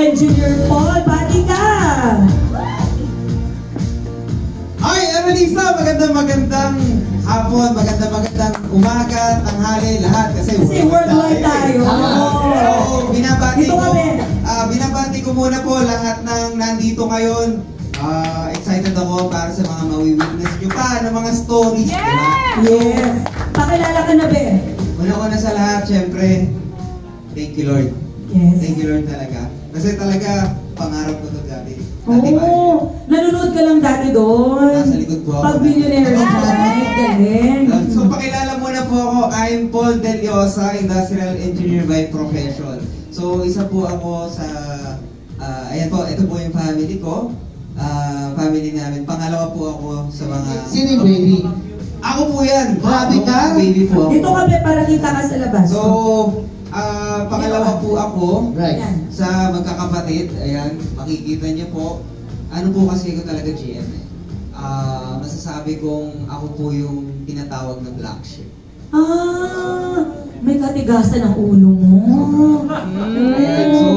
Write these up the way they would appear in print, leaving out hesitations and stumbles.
Engineer Paul. Bati ka! Hi, Emelisa! Magandang hapon, magandang umaga, tanghali, lahat. Kasi worldwide tayo. So, binabati ko muna po lahat ng nandito ngayon. Excited ako para sa mga mawi-witness nyo pa ng mga stories. Yeah! Diba? Yes! Pakilala ka na, be? Una sa lahat, syempre, thank you, Lord. Yes. Thank you, Lord talaga. Kasi talaga, pangarap ko ito dati. Oo! Nanonood ka lang dati doon. Nasa likod po ako. Pag millionaire night, galing. So, pakilala muna po ako. I'm Paul Deliosa, Industrial Engineer by profession. So, isa po ako sa, ayan po, ito po yung family ko. Family namin. Pangalawa po ako sa mga... Sino yung baby? Ako po yan. Grabe ka? Baby po ako. Dito kami para kita ka sa labas. So, pangalawa po ako sa magkakapatid. Ayan, makikita niyo po. Ano po kasi ko talaga GM eh. Masasabi kong ako po yung tinatawag na black sheep. May katigasan ang ulo mo. Ayan, so,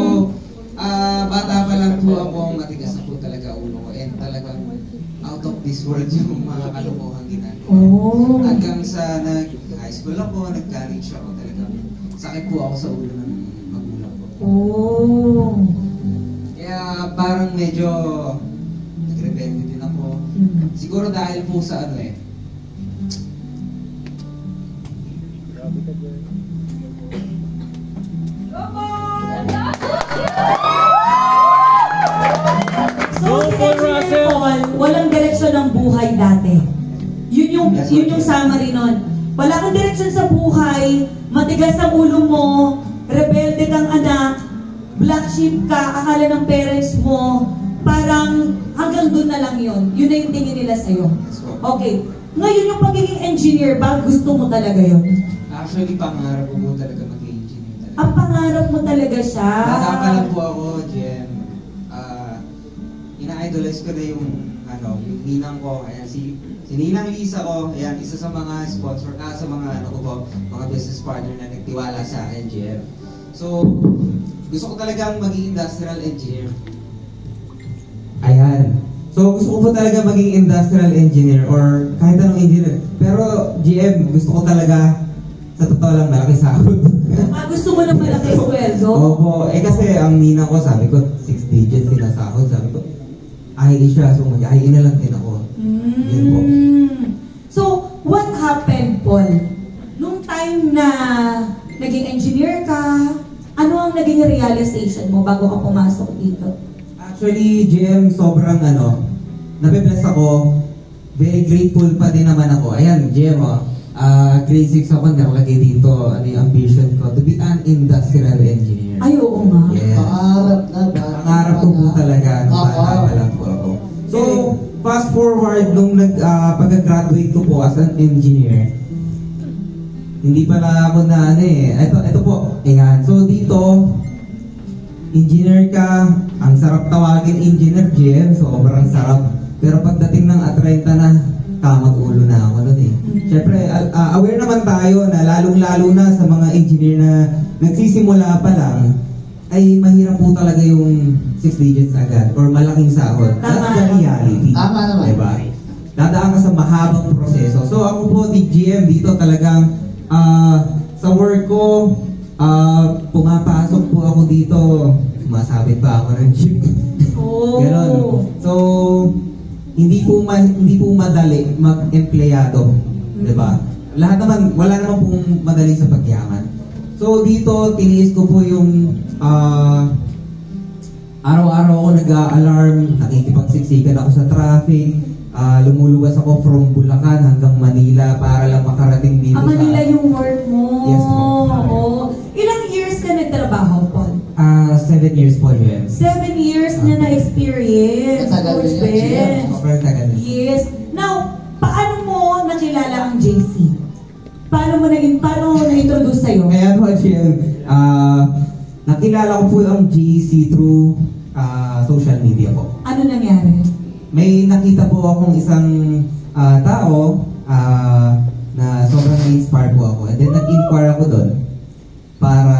bata pa lang po ako, matigas na po talaga ulo ko. And talagang out of this world yung mga kalokohan ginagawa. Hanggang sa nag-high school ako, nag-college ako talaga. Sakit po ako sa ulo ng magulang ko. Kaya parang medyo nagrebelde din ako. Siguro dahil po sa ano eh. So, Paul, walang direksyon ng buhay dati. Yun yung summary nun. Wala kang direksyon sa buhay, matigas ang ulo mo, rebelde kang anak, black sheep ka, akala ng parents mo, parang hanggang doon na lang yun. Yun na yung tingin nila sa'yo. Okay. Ngayon yung pagiging engineer ba, gusto mo talaga yun? Actually, pangarap ko talaga mag-engineer talaga. Ang pangarap mo talaga siya? Bata pa lang po ako, GM. Ina-idolize ko na yung ninang ko. Ayan, si Ninang Lisa ko, ayan, isa sa mga sponsor, sa mga mga business partner na nagtiwala sa akin, GM. So, gusto ko talagang maging industrial engineer. Ayan. So, gusto ko po talaga maging industrial engineer or kahit anong engineer. Pero, GM, gusto ko talaga, sa totoo lang, malaki sahod. Gusto mo na malaki sweldo? Opo. Kasi ang ninang ko, sabi ko, 6 digits sinasahod. Sabi ko, ay siya. So, mag-ay na lang din ako. Yan po. So, what happened, Paul? Nung time na naging engineer ka, ano ang naging realization mo bago ka pumasok dito? Actually, GM, sobrang nabibless ako. Very grateful pa din naman ako. Ayan, GM, grade 6 ako, nakalagay dito, ano yung ambition ko, to be an industrial engineer. Ay, oo nga. Yes. Pangarap na ba? Pangarap ko po talaga, nung bata pa lang po ako. So, fast forward, nung pag-graduate ko po as an engineer, hindi pala ako na ito po, ayan. So, dito, engineer ka, ang sarap tawagin engineer, GM, sobrang sarap. Pero pagdating ng atrenta na, tamad ulo na ako nun eh. Siyempre, aware naman tayo na lalong-lalo na sa mga engineer na nagsisimula pa lang, ay mahirap po talaga yung 6 digits agad or malaking sahod. That's the reality. Tama naman. Diba? Dadaan ka sa mahabang proseso. So ako po, di GM, dito talagang sa work ko, pumapasok po ako dito, sumasabit pa ako ng jeep. Ganon. So, hindi po madali mag-empleyado, 'di ba? Wala naman pong madali sa pagyaman. So dito tiniis ko po yung araw-araw ako nag-a-alarm, nakikipagsiksikan ako sa traffic, lumuluwas ako from Bulacan hanggang Manila para lang makarating dito Manila yung work mo. Yes po. Ilang years ka nagtrabaho, Paul? 7 years po yun. 7 years na na-experience. Matagal Coach din yan, Ben. Super tagal. Yes. Now, paano mo nakilala ang JC? Paano na-introduce sa'yo? Kaya po, GM, nakilala ko po ang JC through social media po. Ano nangyari? May nakita po akong isang tao na sobrang na-inspire po ako. And then nag-inquire ako doon para,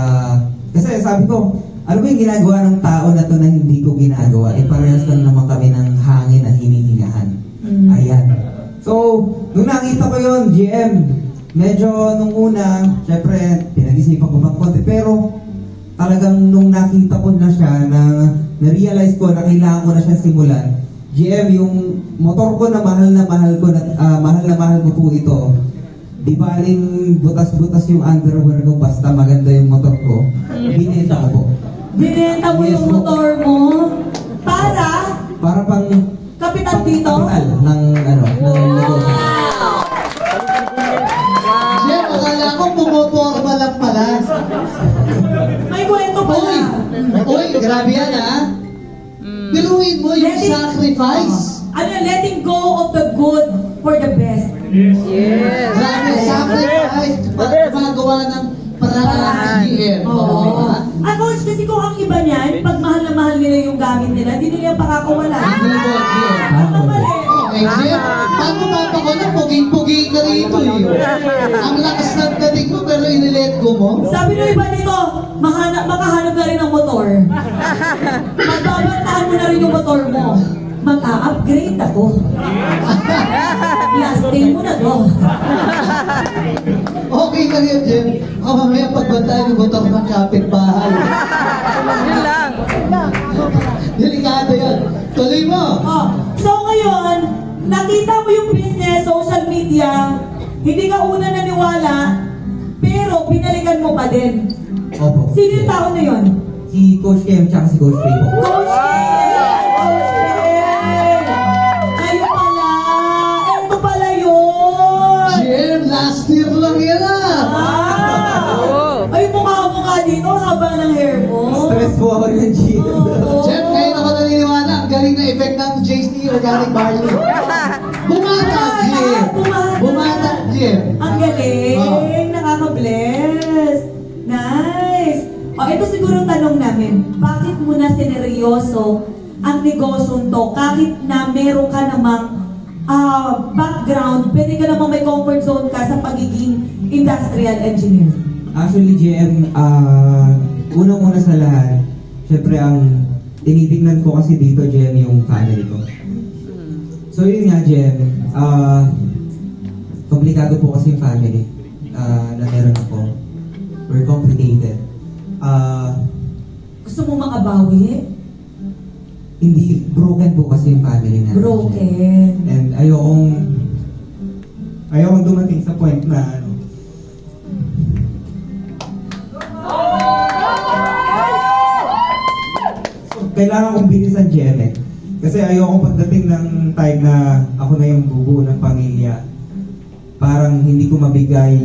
kasi sabi ko, ano ba yung ginagawa ng tao na to na hindi ko ginagawa? Eh, parehas lang naman kami ng hangin na hinihingahan. Ayan. So, nung nakita ko yun, GM, medyo nung una, syempre, pinag-isipan ko pang konti, pero talagang nung nakita ko na siya, na-realize ko na kailangan ko na siya simulan, GM, yung motor ko na mahal na mahal ko po ito, di baling butas-butas yung underwear ko, basta maganda yung motor ko, binenta ko po. Binenta mo yung motor mo para Pang kapitan dito? kapital ng negosyo. Jeff, akala ko pumoporma lang pala. May kwento pala. Uy, grabe yan ha. Biruin mo yung Letting- sacrifice. Letting go of the good for the best. Grabe, sacrifice. Gumagawa ng paraan ng GM. Oo. Coach, kasi kung ang iba niyan, pag mahal na mahal nila yung gamit nila, di nila yung pakakawala. Hindi po, GM. Ano mali? Okay, Jeff, paano ko na puging-pugi ka rito eh. Ang lakas ng dating mo pero inilet ko mo. Sabi ng iba nito, makahanap na rin ng motor. Magbabantaan mo na rin yung motor mo. Mag-a-upgrade ako. Last day mo na to. Okay lang yun, Jeff. Ako mamaya pagbantayan yung motor ng kapitbahay. Yun lang. Delikado yan. Tuloy mo. Oh, so ngayon, nakita mo yung business, social media, hindi ka una naniwala, pero binalikan mo pa din. Opo. Sino yung tao na yun? Si Coach Kem tsaka si Coach Ray po. Coach Ken! Coach Ken! Kayo pala! Ito pala yun! Jim, last year lang yan ah. Ay, mukha dito, haba ng hair mo. Stress po ako ng GM. Oo. Jim, ngayon ako naniniwala. Ang galing na effect ng JC Organic Barley. Bumata, Jim. Bumata, Jim. Ang galing! Nakaka-bless! Nice! O, ito siguro ang tanong namin. Bakit mo na sineryoso ang negosyong to? Kahit na meron ka namang background, pwede ka namang may comfort zone ka sa pagiging industrial engineer. Actually, GM, unang-una sa lahat, syempre ang tinitingnan ko kasi dito, GM, yung family ko. So yun nga, GM, komplikado po kasi yung family na meron ako. We're complicated. Gusto mo makabawi? Hindi, broken po kasi yung family na. Broken. And ayokong dumating sa point na kailangan kong bilisan, GM, eh. Kasi ayokong pagdating ng time na ako na yung bubuo ng pamilya, parang hindi ko mabigay.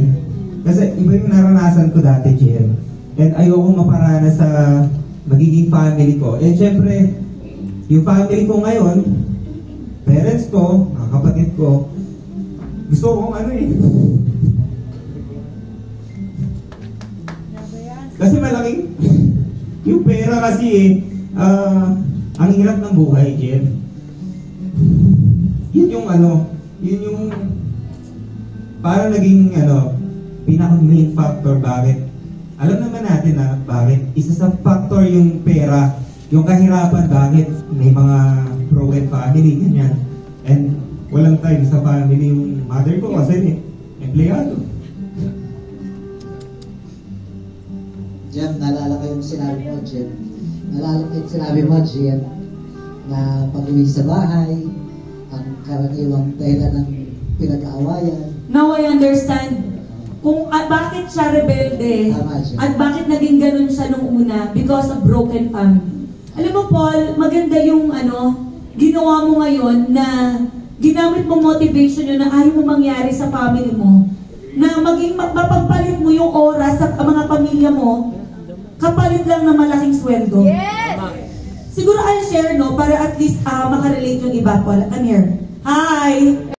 Kasi iba yung naranasan ko dati, GM. And ayokong maparanas sa magiging family ko. And syempre, yung family ko ngayon, parents ko, mga kapatid ko, gusto kong kasi malaking, yung pera kasi ang hirap ng buhay, Jen. Yun yung parang naging pinaka-main factor bakit. Alam naman natin na bakit. Isa sa factor yung pera, yung kahirapan, bakit may mga broken family, ganyan. And walang time sa family yung mother ko kasi empleyado. Jim, naalala ko yung sinabi mo, Jim. Naalala ko yung sinabi mo, Jim, na pag-uwi sa bahay, ang karaniwang dahilan ng pinag-aawayan. Now I understand kung bakit siya rebelde Tama siya. at bakit naging ganun siya nung una because of broken family. Alam mo, Paul, maganda yung ginawa mo ngayon na ginamit mo motivation yun na ayaw mo mangyari sa family mo, na maging mapagpalit mo yung oras sa mga pamilya mo kapalit lang ng malaking sweldo. Yes! Siguro I'll share, no, para at least makarelate yung iba, Paul. Come here. Hi!